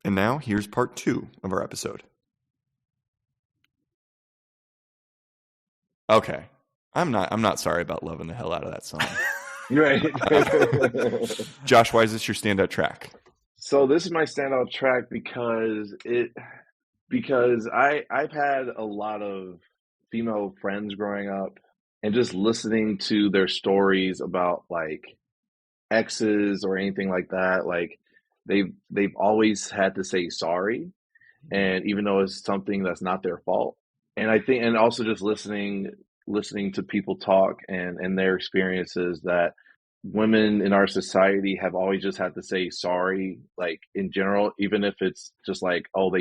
And now here's part 2 of our episode. Okay. I'm not sorry about loving the hell out of that song. Right. Josh, why is this your standout track? So this is my standout track because I've had a lot of female friends growing up, and just listening to their stories about like exes or anything like that, like they've always had to say sorry, and even though it's something that's not their fault. And I think, and also just listening to people talk and their experiences, that women in our society have always just had to say sorry, like in general, even if it's just like, oh,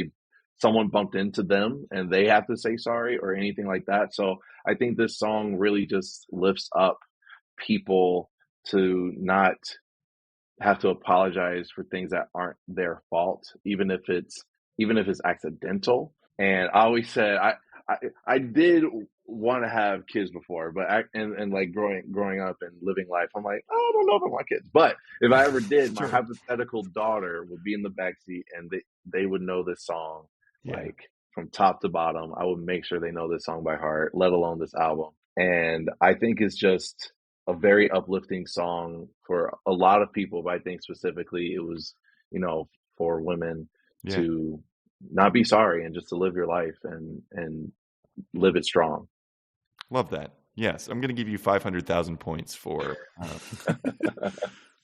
someone bumped into them and they have to say sorry or anything like that. So I think this song really just lifts up people to not have to apologize for things that aren't their fault, even if it's accidental. And I always said I did want to have kids before, but and like growing up and living life, I'm like, oh, I don't know if I want kids. But if I ever did, my hypothetical daughter would be in the backseat and they would know this song, like from top to bottom. I would make sure they know this song by heart, let alone this album. And I think it's just a very uplifting song for a lot of people, but I think specifically it was, for women to not be sorry and just to live your life and live it strong. Love that. Yes, I'm going to give you 500,000 points for.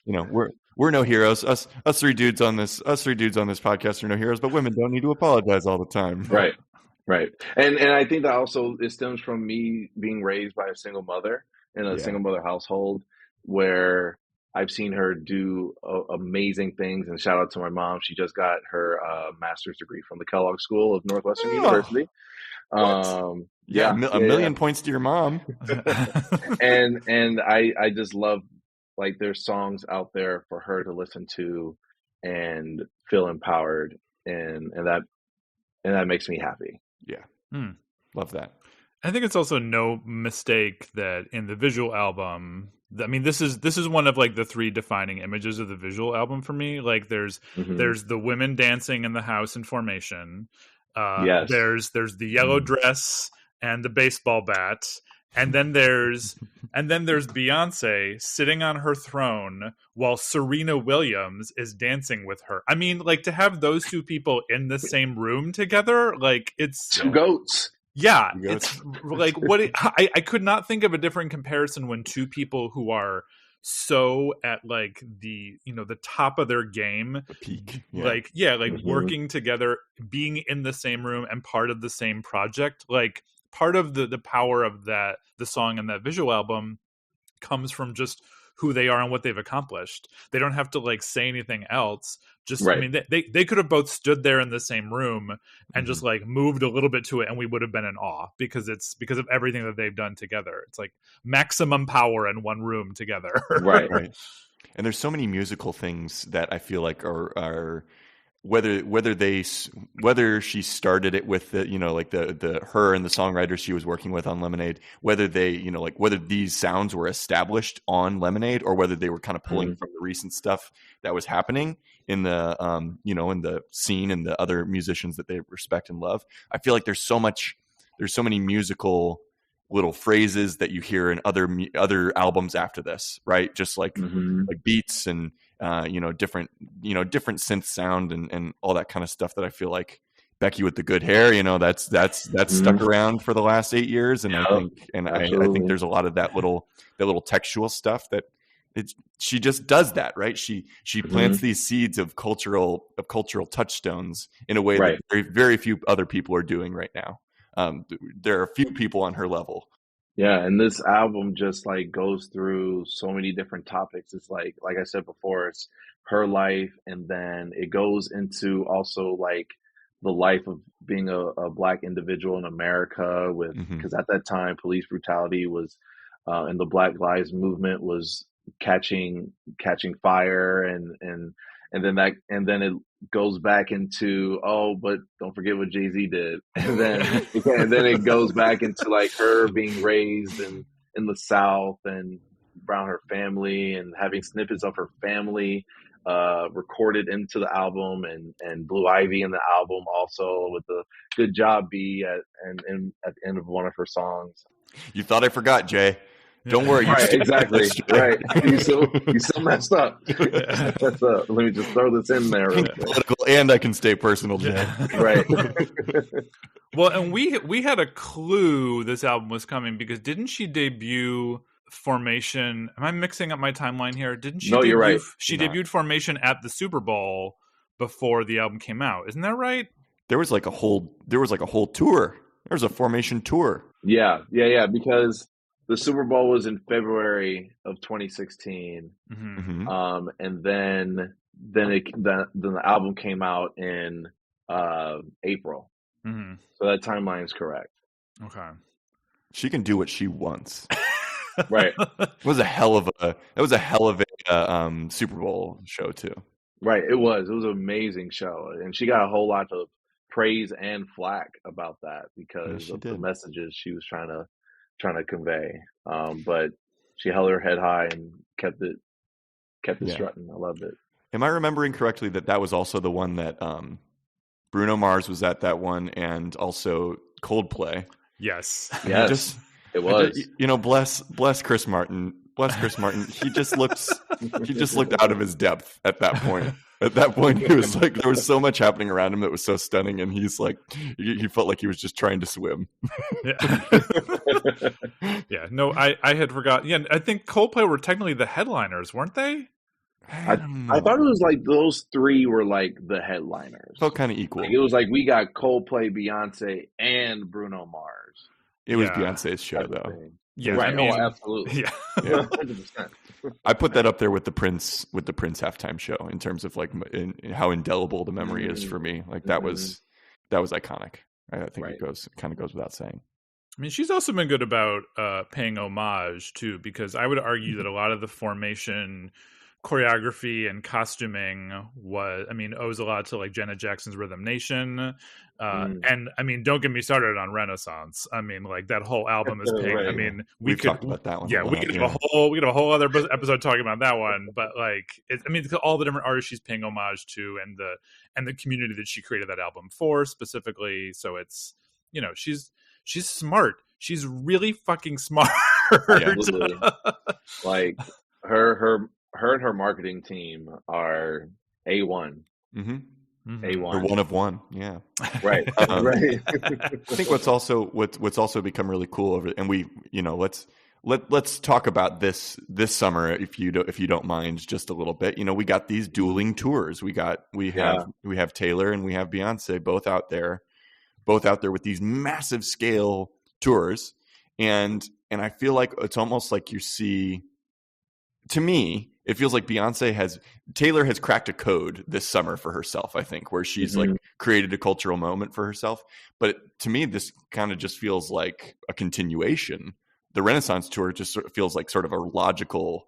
We're no heroes. Us three dudes on this podcast are no heroes, but women don't need to apologize all the time. Right. And I think that also it stems from me being raised by a single mother in a single mother household, where I've seen her do amazing things. And shout out to my mom. She just got her master's degree from the Kellogg School of Northwestern University. A million points to your mom. and I just love, like, there's songs out there for her to listen to and feel empowered, and that makes me happy. Love that. I think it's also no mistake that in the visual album, I mean, this is one of like the 3 defining images of the visual album for me. Like there's the women dancing in the house in formation. There's the yellow dress and the baseball bat, and then there's Beyonce sitting on her throne while Serena Williams is dancing with her. I mean, like, to have those 2 people in the same room together, like, it's 2 goats. Yeah, it's like I could not think of a different comparison when 2 people who are so at like the top of their game, the peak, working together, being in the same room and part of the same project. Like, part of the power of the song and that visual album comes from just who they are and what they've accomplished. They don't have to like say anything else. Just, I mean, they could have both stood there in the same room and just like moved a little bit to it, and we would have been in awe because of everything that they've done together. It's like maximum power in one room together. Right. And there's so many musical things that I feel like are whether she started it with the her and the songwriters she was working with on Lemonade, whether they whether these sounds were established on Lemonade or whether they were kind of pulling from the recent stuff that was happening in the in the scene and the other musicians that they respect and love. I feel like there's so many musical little phrases that you hear in other albums after this, right? Just like like beats and different synth sound and all that kind of stuff that I feel like Becky with the good hair, that's stuck around for the last 8 years, and I think there's a lot of that little textual stuff that she just does that, right? She plants these seeds of cultural touchstones in a way that very, very few other people are doing right now. There are a few people on her level. Yeah, and this album just like goes through so many different topics. It's like I said before, it's her life, and then it goes into also like the life of being a Black individual in America, with because at that time police brutality was and the Black Lives Movement was catching fire, and then it goes back into, oh, but don't forget what Jay-Z did, and then it goes back into like her being raised in the South and around her family and having snippets of her family recorded into the album, and Blue Ivy in the album also with the "Good Job B" at the end of one of her songs. You thought I forgot, Jay. Don't worry. Right, exactly. Right. You still messed up. Let me just throw this in there. Political, and I can stay personal, Jay. Right. Well, and we had a clue this album was coming because didn't she debut Formation? Am I mixing up my timeline here? Didn't she? No, you're right. She debuted Formation at the Super Bowl before the album came out. Isn't that right? There was like a whole tour. There was a Formation tour. Yeah. Because the Super Bowl was in February of 2016, and then the album came out in April. Mm-hmm. So that timeline is correct. Okay, she can do what she wants. Right. It was a hell of a Super Bowl show too. Right. It was an amazing show, and she got a whole lot of praise and flack about that because of the messages she was trying to convey. But she held her head high and kept it strutting. I loved it. Am I remembering correctly that was also the one that Bruno Mars was at that one, and also Coldplay? Yes. It was. Bless Chris Martin. Bless Chris Martin. He just looked out of his depth at that point. At that point, he was like, there was so much happening around him that was so stunning, and he's like, he felt like he was just trying to swim. Yeah. No, I had forgot. Yeah, I think Coldplay were technically the headliners, weren't they? I thought it was like those three were like the headliners. Felt kind of equal. Like, it was like we got Coldplay, Beyonce, and Bruno Mars. It was Beyonce's show, though. Yeah, right. Absolutely. Yeah. 100%. I put that up there with the Prince halftime show in terms of like how indelible the memory is for me. Like that was iconic. I think it kind of goes without saying. I mean, she's also been good about paying homage too, because I would argue that a lot of the Formation choreography and costuming owes a lot to like Janet Jackson's Rhythm Nation. And I mean, don't get me started on Renaissance. I mean, like that whole album is paying. Right. I mean, we've talked about that one. Yeah, we could have a whole other episode talking about that one. But like, all the different artists she's paying homage to, and the community that she created that album for specifically. So it's, she's smart. She's really fucking smart. Yeah, like her and her marketing team are A1. Mm-hmm. A1. They're one of one. Yeah. Right. Right. I think what's also become really cool over, and we, let's talk about this summer if you don't mind just a little bit. We got these dueling tours. We have Taylor and we have Beyonce both out there with these massive scale tours, and I feel like it's almost like you see. To me, it feels like Taylor has cracked a code this summer for herself, I think, where she's like created a cultural moment for herself. But to me, this kind of just feels like a continuation. The Renaissance tour just sort of feels like sort of a logical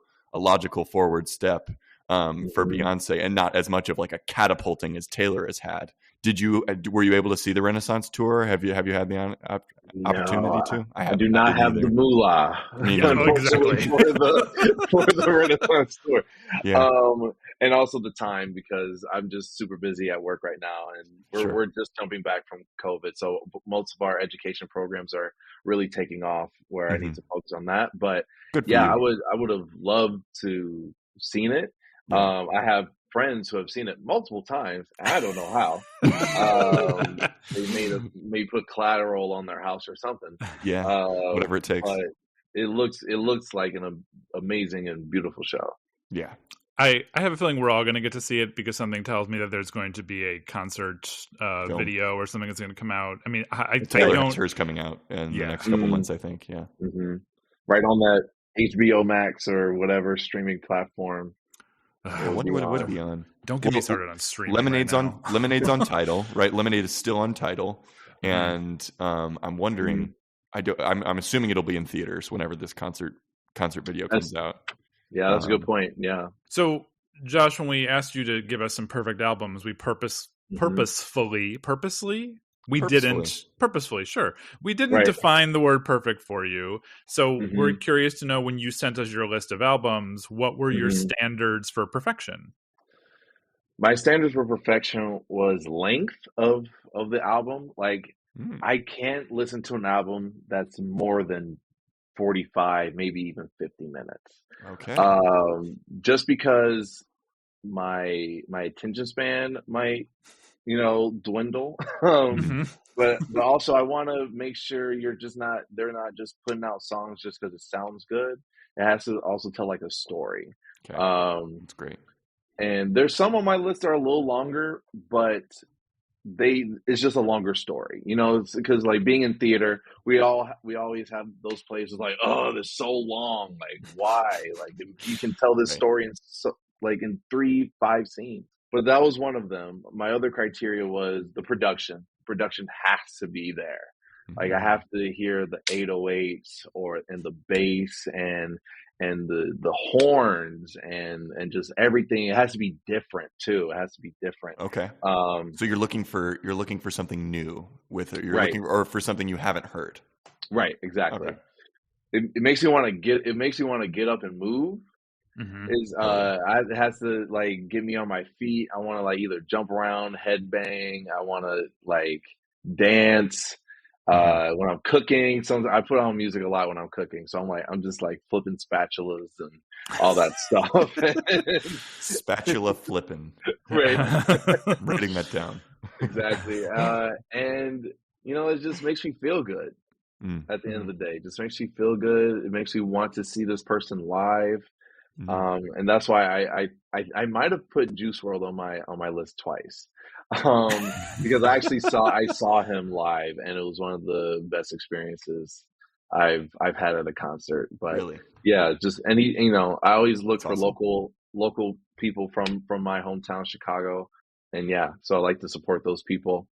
forward step for Beyonce, and not as much of like a catapulting as Taylor has had. Were you able to see the Renaissance tour? Have you had the opportunity to? I do not have the moolah. Exactly. for the Renaissance tour. Yeah. And also the time, because I'm just super busy at work right now, and we're just jumping back from COVID. So most of our education programs are really taking off where I need to focus on that. But I would have loved to seen it. Yeah. I have friends who have seen it multiple times. I don't know how. They may put collateral on their house or something. Yeah, whatever it takes. But it looks like an amazing and beautiful show. Yeah. I have a feeling we're all going to get to see it because something tells me that there's going to be a concert video or something that's going to come out. I mean, hers coming out in the next couple months, I think. Yeah. Mm-hmm. Right on that HBO Max or whatever streaming platform. I wonder what it would be on. Don't get me started on streaming. Lemonade's on Tidal, right? Lemonade is still on Tidal, and I'm wondering. I'm assuming it'll be in theaters whenever this concert video comes out. Yeah, that's a good point. Yeah. So, Josh, when we asked you to give us some perfect albums, we purposefully didn't define the word perfect for you. So we're curious to know, when you sent us your list of albums, what were your standards for perfection? My standards for perfection was length of the album. Like, I can't listen to an album that's more than 45, maybe even 50 minutes. Okay. Just because my attention span might, dwindle. But also I want to make sure they're not just putting out songs just because it sounds good. It has to also tell like a story. Okay. That's great. And there's some on my list that are a little longer, but it's just a longer story. It's because like being in theater, we always have those places like, oh, they're so long. Like, why? Like, you can tell this story in 3-5 scenes. But that was one of them. My other criteria was the production. Production has to be there. Like, I have to hear the 808s and the bass and the horns and just everything. It has to be different too. It has to be different. Okay. So you're looking for something new with it. Looking or for something you haven't heard. Right. Exactly. Okay. It makes you want to get up and move. It has to like get me on my feet. I want to like either jump around, headbang. I want to like dance. When I'm cooking, I put on music a lot when I'm cooking. So I'm just like flipping spatulas and all that stuff. Spatula flipping. Right. Writing that down. Exactly. And it just makes me feel good at the end of the day. It just makes me feel good. It makes me want to see this person live. And that's why I might have put Juice WRLD on my list twice. Because I actually saw him live, and it was one of the best experiences I've had at a concert. But really? Yeah, just I always look for local people from my hometown, Chicago, and so I like to support those people.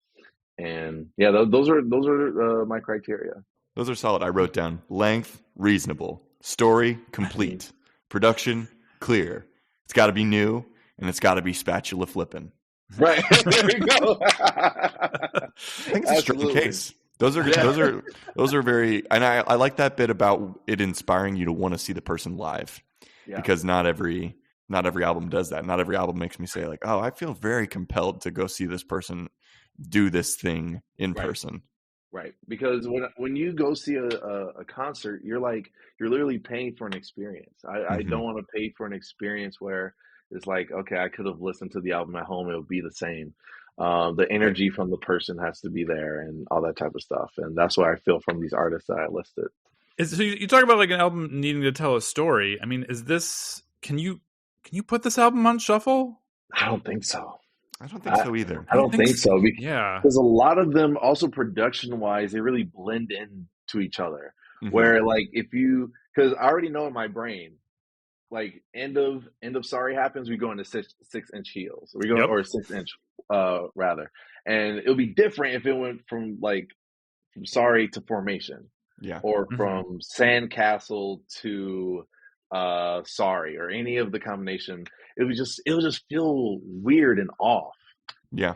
And those are my criteria. Those are solid. I wrote down length, reasonable, story, complete, production, clear. It's got to be new, and it's got to be spatula flipping. Right. There we go. I think it's a strong case. Those are very, and I like that bit about it inspiring you to want to see the person live, because not every album does that. Not every album makes me say like, oh, I feel very compelled to go see this person do this thing in person. Right. Because when you go see a concert, you're literally paying for an experience. I don't want to pay for an experience where it's like, okay, I could have listened to the album at home. It would be the same. The energy from the person has to be there and all that type of stuff. And that's what I feel from these artists that I listed. So you talk about like an album needing to tell a story. I mean, can you put this album on shuffle? I don't think so. I don't think so either. I don't think so. Because a lot of them also production wise, they really blend in to each other. Where like because I already know in my brain, like end of Sorry happens, we go into 6-inch heels. We go or 6-inch rather. And it'll be different if it went from Sorry to Formation. Yeah. Or from Sandcastle to Sorry, or any of the combination. It'll just feel weird and off. Yeah.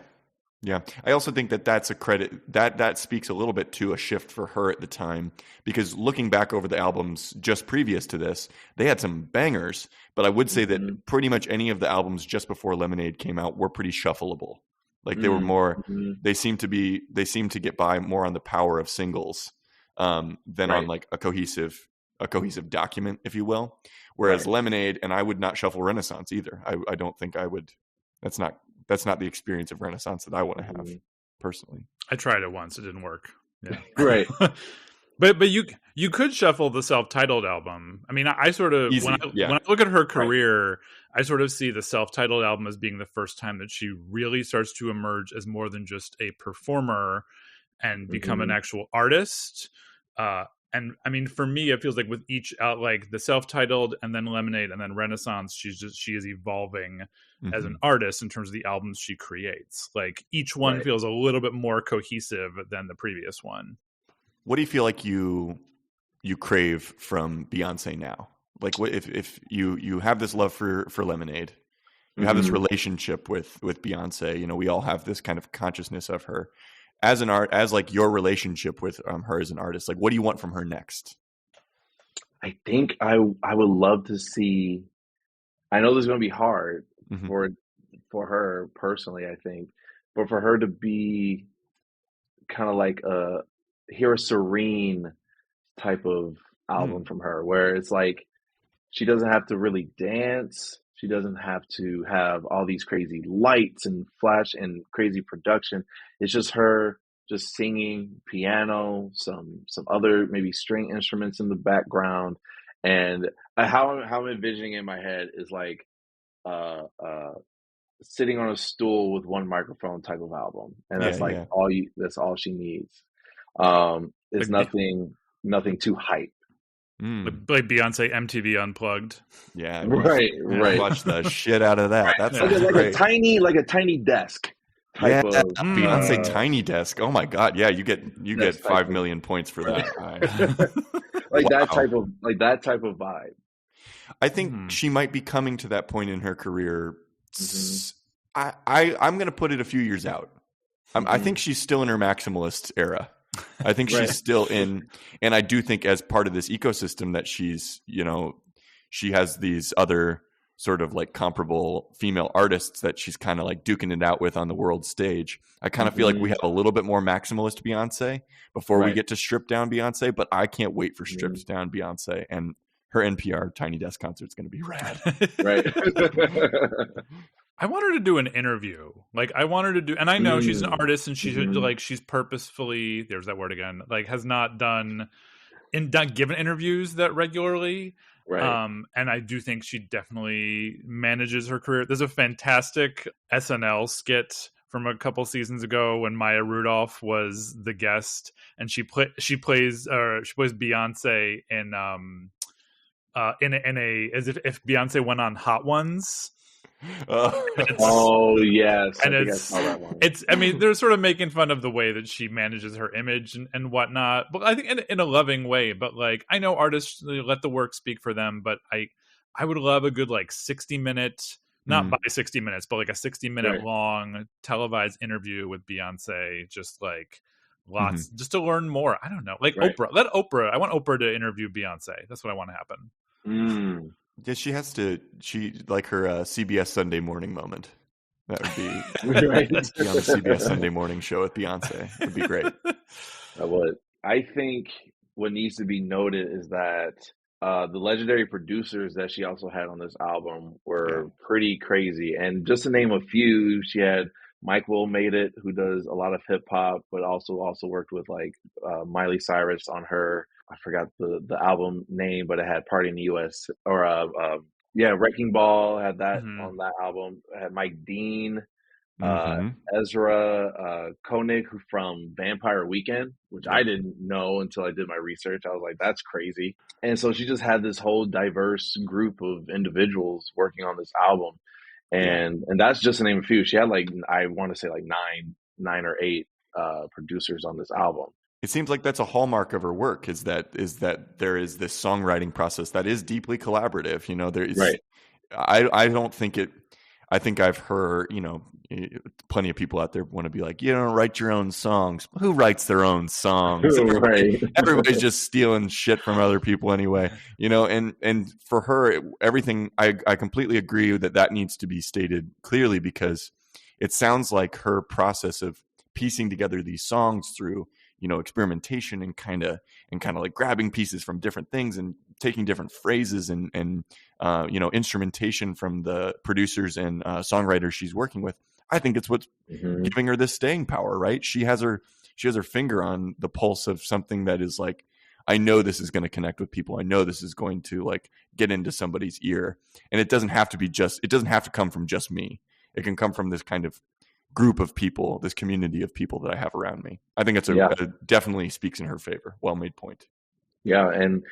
Yeah. I also think that's a credit that speaks a little bit to a shift for her at the time, because looking back over the albums just previous to this, they had some bangers, but I would say that pretty much any of the albums just before Lemonade came out were pretty shuffleable. Like they were more, they seem to get by more on the power of singles than on like a cohesive document, if you will. Whereas Lemonade, and I would not shuffle Renaissance either. I don't think I would. That's not the experience of Renaissance that I want to have personally. I tried it once; it didn't work. Yeah, right. But you could shuffle the self-titled album. I mean, I sort of when I look at her career, I sort of see the self-titled album as being the first time that she really starts to emerge as more than just a performer and become an actual artist. And I mean, for me, it feels like with each like the self-titled and then Lemonade and then Renaissance, she is evolving as an artist in terms of the albums she creates. Like each one feels a little bit more cohesive than the previous one. What do you feel like you crave from Beyonce now? Like what if you have this love for Lemonade, you have this relationship with Beyonce, we all have this kind of consciousness of her. As like your relationship with her as an artist, like what do you want from her next? I think I would love to see. I know this is going to be hard for her personally, I think, but for her to be kind of like hear a serene type of album from her, where it's like she doesn't have to really dance. She doesn't have to have all these crazy lights and flash and crazy production. It's just her just singing, piano, some other maybe string instruments in the background, and how I'm envisioning in my head is like uh, uh, sitting on a stool with one microphone type of album, and that's like that's all she needs. It's Like nothing too hype. like Beyonce MTV Unplugged. Yeah, right. Watch the shit out of that. That's like great. a tiny desk type of Beyonce tiny desk. Oh my god, yeah, you get 5 million points for that. that type of vibe. I think she might be coming to that point in her career. I'm going to put it a few years out. I think she's still in her maximalist era. I think she's still in, and I do think as part of this ecosystem that she's, she has these other sort of like comparable female artists that she's kind of like duking it out with on the world stage. I kind of feel like we have a little bit more maximalist Beyonce before we get to stripped down Beyonce, but I can't wait for stripped down Beyonce, and her NPR Tiny Desk concert is going to be rad. Right. I want her to do an interview. Like I want her to do, and I know she's an artist, and she's like she's purposefully, there's that word again, like has not given interviews that regularly. Right. And I do think she definitely manages her career. There's a fantastic SNL skit from a couple seasons ago when Maya Rudolph was the guest, and she plays Beyonce in as if Beyonce went on Hot Ones. Oh yes, and it's I mean they're sort of making fun of the way that she manages her image and whatnot, but I think in a loving way. But like I know artists let the work speak for them, but I would love a good like 60-minute, not by 60 minutes, but like a 60-minute long televised interview with Beyonce, just like lots just to learn more. I don't know, like Oprah. I want Oprah to interview Beyonce. That's what I want to happen. Yeah, she like her CBS Sunday Morning moment. That would be right. Be on the CBS Sunday Morning show with Beyonce. It'd be great. That would. I think what needs to be noted is that the legendary producers that she also had on this album were pretty crazy. And just to name a few, she had Mike Will Made It, who does a lot of hip hop, but also worked with like Miley Cyrus on her. I forgot the album name, but it had Party in the US or Wrecking Ball had that on that album. It had Mike Dean, Ezra Koenig, who from Vampire Weekend, which I didn't know until I did my research. I was like, that's crazy. And so she just had this whole diverse group of individuals working on this album. And that's just to name a few. She had like, I want to say like nine or eight producers on this album. It seems like that's a hallmark of her work is that there is this songwriting process that is deeply collaborative. There is, I don't think it, I think I've heard, plenty of people out there want to be like, you don't write your own songs. Who writes their own songs? Everybody's just stealing shit from other people anyway, and for her, everything, I completely agree that needs to be stated clearly, because it sounds like her process of piecing together these songs through, experimentation and kind of like grabbing pieces from different things and taking different phrases and instrumentation from the producers and songwriters she's working with. I think it's what's giving her this staying power, right? She has her finger on the pulse of something that is like, I know this is going to connect with people. I know this is going to like get into somebody's ear, and it doesn't have to come from just me. It can come from this kind of group of people, this community of people that I have around me. I think it definitely speaks in her favor. Well-made point. Yeah, and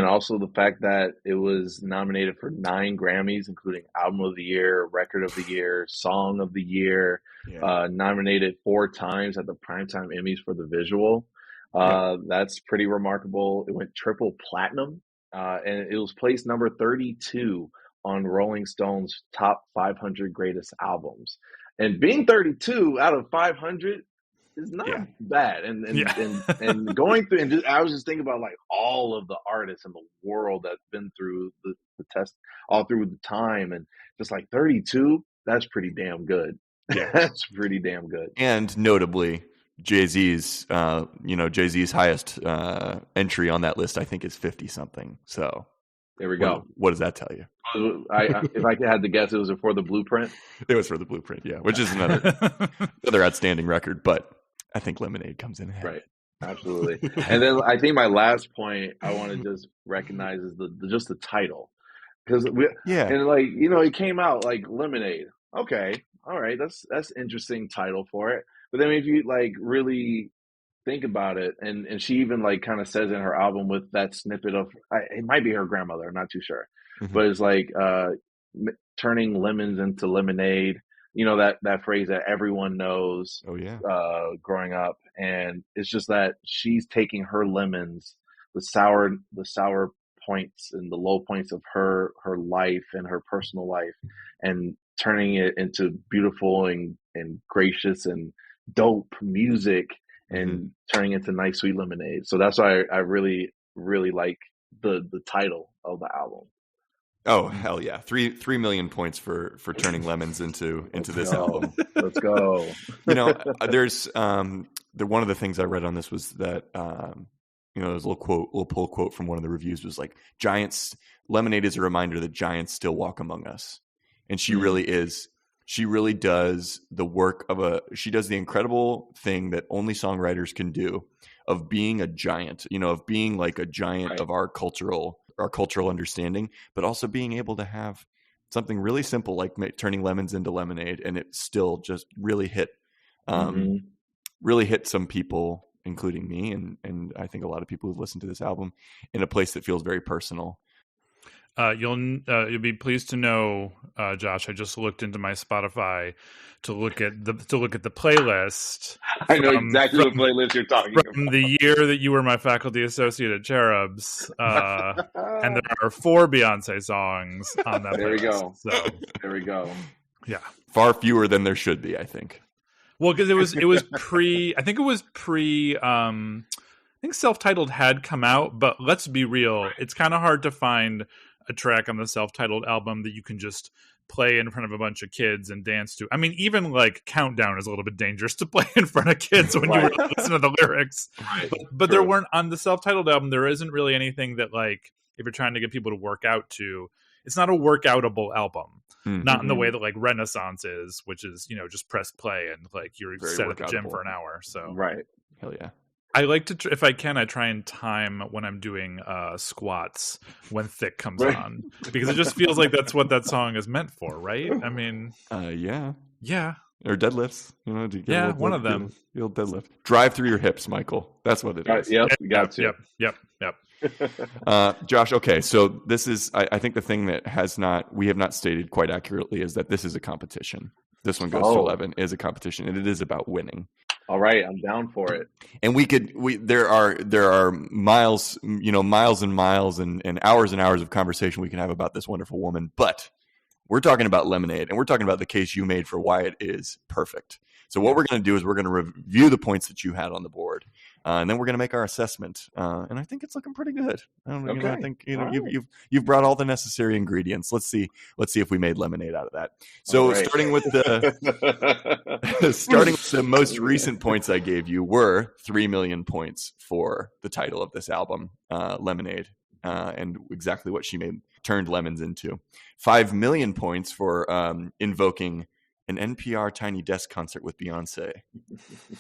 also the fact that it was nominated for 9 Grammys, including Album of the Year, Record of the Year, Song of the Year, nominated 4 times at the Primetime Emmys for the visual. That's pretty remarkable. It went triple platinum, and it was placed number 32 on Rolling Stone's top 500 greatest albums. And being 32 out of 500 is not bad. And going through, and I was just thinking about like all of the artists in the world that's been through the test all through the time, and just like 32, that's pretty damn good. Yeah. That's pretty damn good. And notably, Jay-Z's highest entry on that list, I think, is 50 something. So there we go. What does that tell you? If I had to guess, it was for the Blueprint. It was for the Blueprint, yeah, which is another outstanding record. But I think Lemonade comes in ahead. Right. Absolutely. And then I think my last point I want to just recognize is just the title. Because and like, it came out like Lemonade. Okay. All right. That's interesting title for it. But then if you like really think about it, and she even like kind of says in her album with that snippet of, it might be her grandmother, I'm not too sure, but it's like turning lemons into lemonade. That phrase that everyone knows. Oh yeah. Growing up, and it's just that she's taking her lemons, the sour points and the low points of her life and her personal life, and turning it into beautiful and gracious and dope music, and turning it into nice sweet lemonade. So that's why I really, really like the title of the album. Oh hell yeah! 3 million points for turning lemons into this album. Let's go. There's one of the things I read on this was that there's a little pull quote from one of the reviews was like, Lemonade is a reminder that giants still walk among us. And she really is. She really does the work she does the incredible thing that only songwriters can do, of being a giant, of being like a giant of our cultural understanding, but also being able to have something really simple like turning lemons into lemonade, and it still just really hit some people, including me, and I think a lot of people who've listened to this album, in a place that feels very personal. You'll be pleased to know, Josh, I just looked into my Spotify to look at the playlist. I know exactly what playlist you're talking about. From the year that you were my faculty associate at Cherubs, and there are 4 Beyonce songs on that. There playlist. We go. So there we go. Yeah, far fewer than there should be, I think. Well, because it was pre. I think it was pre. I think Self-Titled had come out, but let's be real, it's kind of hard to find a track on the Self-Titled album that you can just play in front of a bunch of kids and dance to. I mean, even like Countdown is a little bit dangerous to play in front of kids when you really listen to the lyrics. Right. But there weren't, on the Self-Titled album, there isn't really anything that, like, if you're trying to get people to work out to, it's not a workoutable album. Not in the way that like Renaissance is, which is, just press play and like you're very set at the gym for an hour. So right. Hell yeah. I like to, if I can, I try and time when I'm doing squats when Thick comes on, because it just feels like that's what that song is meant for, right? I mean, yeah, or deadlifts, one of them. You'll deadlift, drive through your hips, Michael. That's what it is. Yep, you got to. Yep. Josh, okay, so this is, I think the thing that we have not stated quite accurately is that this is a competition. This one goes to 11 is a competition, and it is about winning. All right, I'm down for it. And there are miles and miles and hours of conversation we can have about this wonderful woman, but we're talking about Lemonade, and we're talking about the case you made for why it is perfect. So what we're going to do is we're going to review the points that you had on the board, and then we're going to make our assessment. And I think it's looking pretty good. I don't know. Okay. I think you've brought all the necessary ingredients. Let's see if we made lemonade out of that. So starting with the most recent points I gave you were 3 million points for the title of this album, Lemonade, and exactly what she turned lemons into. 5 million points for invoking an NPR Tiny Desk concert with Beyonce.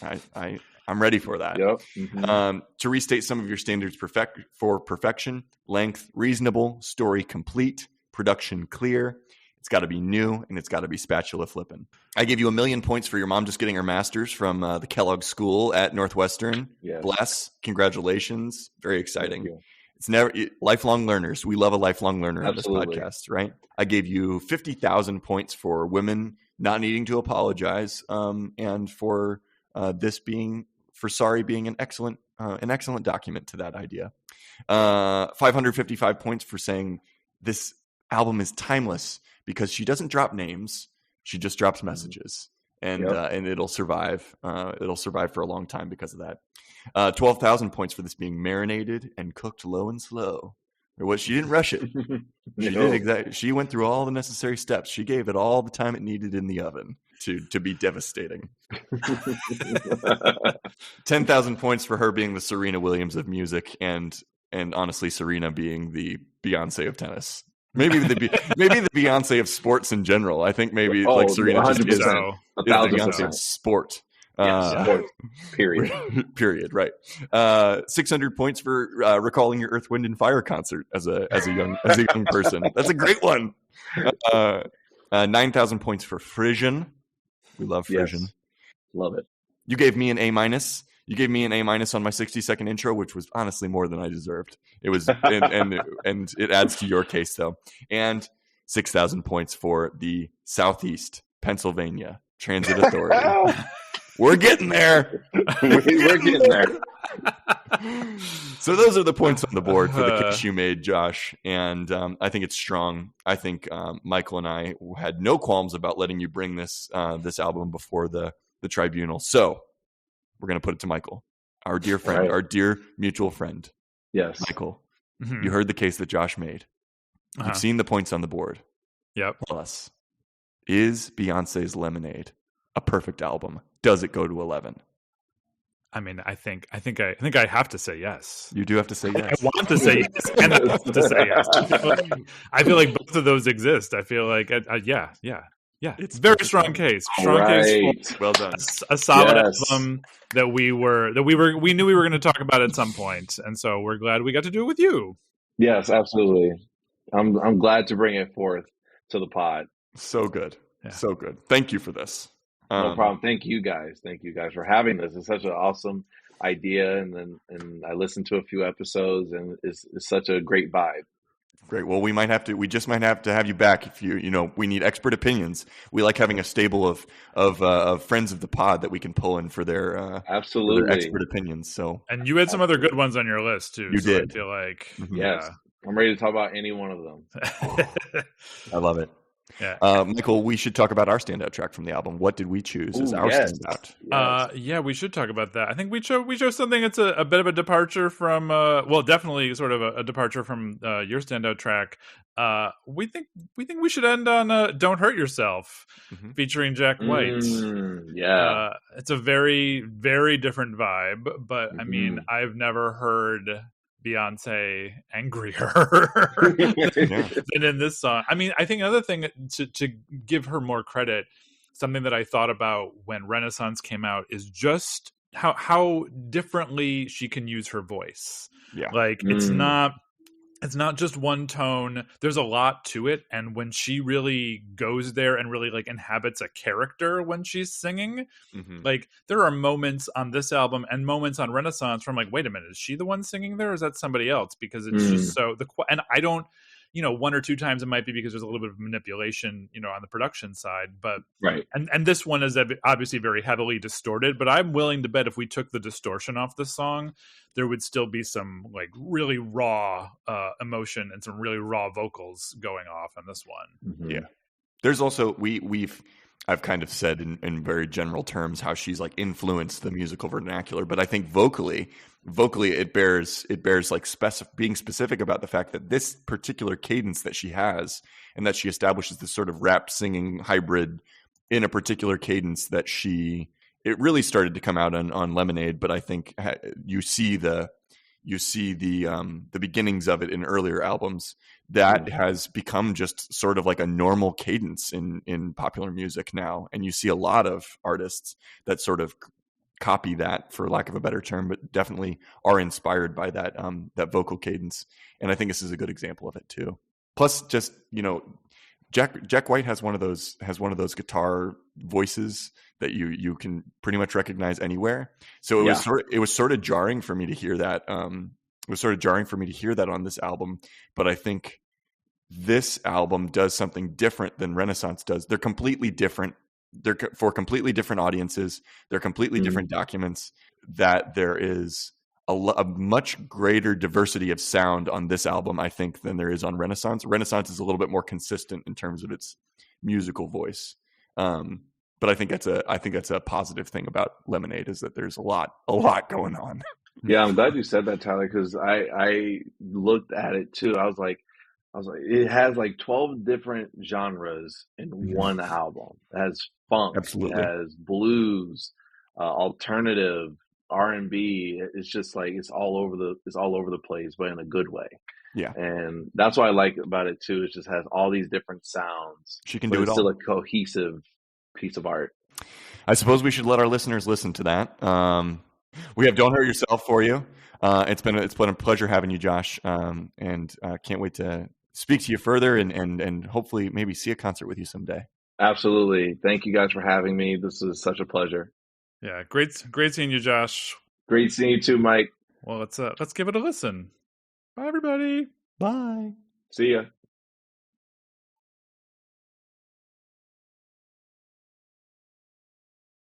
I'm ready for that. Yep. Mm-hmm. To restate some of your standards for perfection: length reasonable, story complete, production clear. It's got to be new, and it's got to be spatula flipping. I gave you 1 million points for your mom just getting her master's from the Kellogg School at Northwestern. Yes. Bless. Congratulations. Very exciting. It's never lifelong learners. We love a lifelong learner on this podcast, right? I gave you 50,000 points for women not needing to apologize, and for sorry being an excellent document to that idea. 555 points for saying this album is timeless because she doesn't drop names, she just drops messages, and it'll survive. It'll survive for a long time because of that. 12,000 points for this being marinated and cooked low and slow. She didn't rush it. She did exactly. She went through all the necessary steps. She gave it all the time it needed in the oven to be devastating. 10,000 points for her being the Serena Williams of music, and honestly, Serena being the Beyonce of tennis. Maybe the Beyonce of sports in general. I think maybe like Serena just is the Beyonce of sport. Sport. Period. Period. Right. 600 points for recalling your Earth, Wind, and Fire concert as a young person. That's a great one. 9,000 points for Frisian. We love Frisian. Yes. Love it. You gave me an A-. You gave me an A- on my 60-second intro, which was honestly more than I deserved. It was, and it adds to your case though. And 6,000 points for the Southeast Pennsylvania Transit Authority. We're getting there. We're getting there. So those are the points on the board for the case you made, Josh. And I think it's strong. I think Michael and I had no qualms about letting you bring this album before the tribunal. So we're going to put it to Michael, our dear friend, our dear mutual friend. Yes. Michael, you heard the case that Josh made. You've seen the points on the board. Yep. Tell us, is Beyonce's Lemonade a perfect album? Does it go to 11? I mean, I think I have to say yes. You do have to say yes. I want to say yes, and I have to say yes. I feel like both of those exist. I feel like, yeah. It's a very strong case. Case. Well done. A solid album that we knew we were going to talk about at some point, and so we're glad we got to do it with you. Yes, absolutely. I'm glad to bring it forth to the pod. So good. Yeah. So good. Thank you for this. No problem. Thank you guys for having this. It's such an awesome idea, and I listened to a few episodes, and it's such a great vibe. Great. Well, we just might have to have you back if we need expert opinions. We like having a stable of friends of the pod that we can pull in for their absolutely for their expert opinions. So, and you had some other good ones on your list too. You did. I feel like yes, I'm ready to talk about any one of them. I love it. Yeah. Michael, we should talk about our standout track from the album. What did we choose as our standout? Yeah, we should talk about that. I think we chose something that's a bit of a departure from, definitely sort of a departure from your standout track. We think we should end on "Don't Hurt Yourself," featuring Jack White. It's a very, very different vibe, but I mean, I've never heard Beyonce angrier than in this song. I mean, I think another thing to give her more credit, something that I thought about when Renaissance came out, is just how differently she can use her voice. Yeah. Like it's not just one tone. There's a lot to it, and when she really goes there and really like inhabits a character when she's singing, like there are moments on this album and moments on Renaissance from like, wait a minute, is she the one singing there, or is that somebody else? Because it's just so and I don't, one or two times it might be because there's a little bit of manipulation, on the production side, but right. And this one is obviously very heavily distorted, but I'm willing to bet if we took the distortion off the song, there would still be some like really raw emotion and some really raw vocals going off on this one. Yeah. There's also, I've kind of said in very general terms how she's like influenced the musical vernacular, but I think vocally it bears like being specific about the fact that this particular cadence that she has, and that she establishes this sort of rap singing hybrid in a particular cadence that it really started to come out on Lemonade, but I think you see the beginnings of it in earlier albums. That has become just sort of like a normal cadence in popular music now, and you see a lot of artists that sort of copy that, for lack of a better term, but definitely are inspired by that vocal cadence. And I think this is a good example of it too. Plus, just Jack White has one of those guitar voices that you can pretty much recognize anywhere. So it was sort of jarring for me to hear that. It was sort of jarring for me to hear that on this album, but I think this album does something different than Renaissance does. They're completely different. They're for completely different audiences. They're completely different documents. That there is a much greater diversity of sound on this album, I think, than there is on Renaissance. Renaissance is a little bit more consistent in terms of its musical voice. But I think that's a positive thing about Lemonade, is that there's a lot going on. Yeah, I'm glad you said that, Tyler, because I looked at it too. I was like, it has like 12 different genres in one album. It has funk, it Absolutely. has blues, alternative, R&B. It's just like it's all over the place, but in a good way. Yeah. And that's what I like about it too. It just has all these different sounds, She can but do it it's still all. a cohesive piece of art. I suppose we should let our listeners listen to that. We have "Don't Hurt Yourself" for you. It's been a pleasure having you, Josh, and can't wait to speak to you further and hopefully maybe see a concert with you someday. Absolutely. Thank you guys for having me. This is such a pleasure. Yeah, great seeing you, Josh. Great seeing you too, Mike. Well, let's give it a listen. Bye, everybody. Bye. See ya.